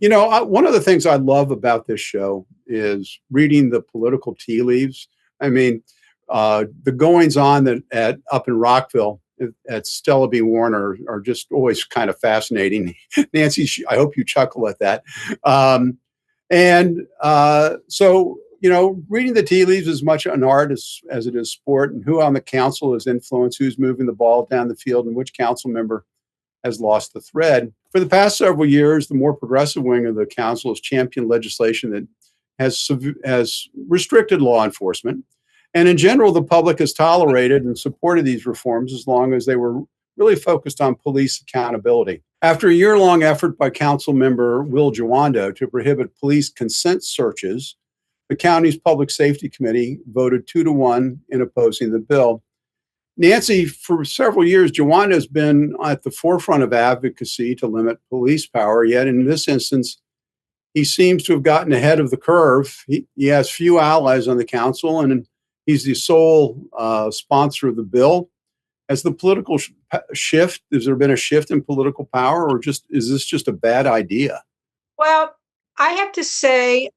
One of the things I love about this show is reading the political tea leaves. I mean, the goings on up in Rockville at Stella B. Warner are just always kind of fascinating. Nancy, I hope you chuckle at that. So, reading the tea leaves is as much an art as it is sport, and who on the council has influenced who's moving the ball down the field and which council member has lost the thread. For the past several years, the more progressive wing of the council has championed legislation that has restricted law enforcement. And in general, the public has tolerated and supported these reforms as long as they were really focused on police accountability. After a year-long effort by Council Member Will Jawando to prohibit police consent searches, the county's Public Safety Committee voted 2-1 in opposing the bill. Nancy, for several years, Jawando has been at the forefront of advocacy to limit police power, yet in this instance, he seems to have gotten ahead of the curve. He has few allies on the council, and he's the sole sponsor of the bill. Has the political shift, has there been a shift in political power, or is this just a bad idea? Well, I have to say,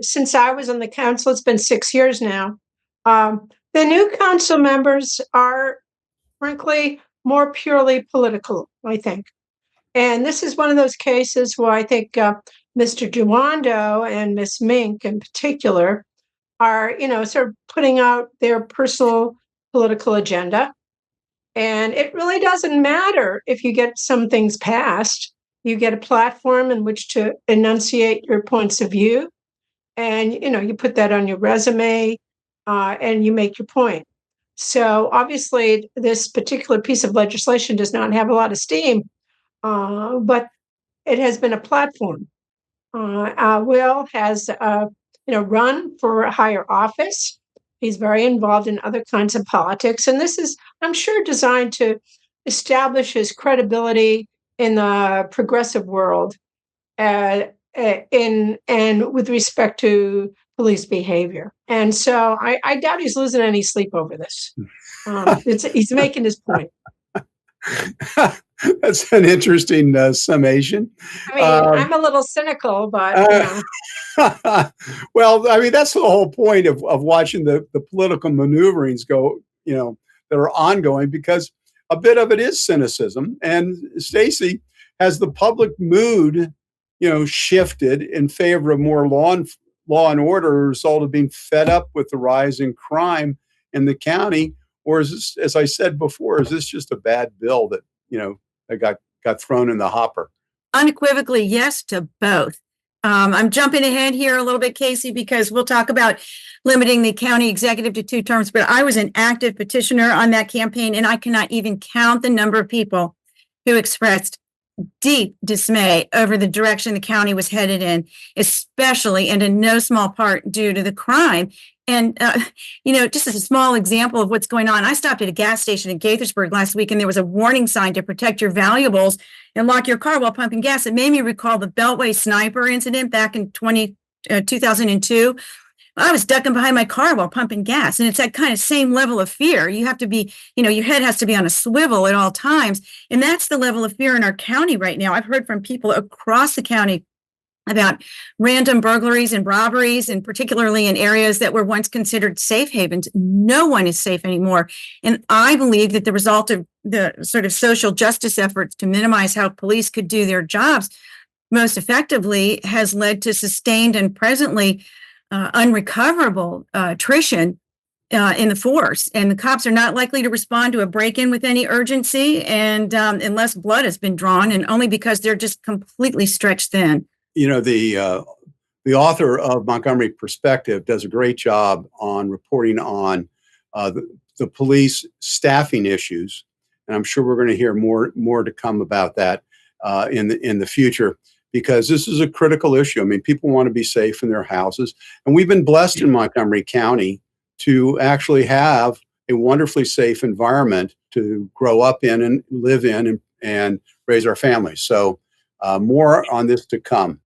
since I was on the council, it's been 6 years now, the new council members are, frankly, more purely political, I think. And this is one of those cases where I think Mr. Jawando and Ms. Mink in particular are, sort of putting out their personal political agenda. And it really doesn't matter if you get some things passed. You get a platform in which to enunciate your points of view. And, you put that on your resume and you make your point. So obviously, this particular piece of legislation does not have a lot of steam, but it has been a platform. Will has, run for a higher office. He's very involved in other kinds of politics. And this is, I'm sure, designed to establish his credibility in the progressive world and with respect to police behavior. And so I doubt he's losing any sleep over this. He's making his point. That's an interesting summation. I mean, I'm a little cynical, but well, I mean, that's the whole point of watching the political maneuverings go, that are ongoing, because a bit of it is cynicism. And Stacey, has the public mood, shifted in favor of more law and order, a result of being fed up with the rise in crime in the county? Or is this, as I said before, is this just a bad bill that, that got thrown in the hopper? Unequivocally, yes to both. I'm jumping ahead here a little bit, Casey, because we'll talk about limiting the county executive to 2 terms, but I was an active petitioner on that campaign, and I cannot even count the number of people who expressed deep dismay over the direction the county was headed in, especially and in no small part due to the crime. And, just as a small example of what's going on, I stopped at a gas station in Gaithersburg last week, and there was a warning sign to protect your valuables and lock your car while pumping gas. It made me recall the Beltway sniper incident back in 2002. I was ducking behind my car while pumping gas. And it's that kind of same level of fear. You have to be, your head has to be on a swivel at all times. And that's the level of fear in our county right now. I've heard from people across the county about random burglaries and robberies, and particularly in areas that were once considered safe havens. No one is safe anymore. And I believe that the result of the sort of social justice efforts to minimize how police could do their jobs most effectively has led to sustained and presently unrecoverable attrition in the force. And the cops are not likely to respond to a break-in with any urgency, and unless blood has been drawn, and only because they're just completely stretched thin. The author of Montgomery Perspective does a great job on reporting on the police staffing issues, and I'm sure we're going to hear more to come about that in the future, because this is a critical issue. I mean, people want to be safe in their houses, and we've been blessed in Montgomery County to actually have a wonderfully safe environment to grow up in and live in and raise our families. So more on this to come.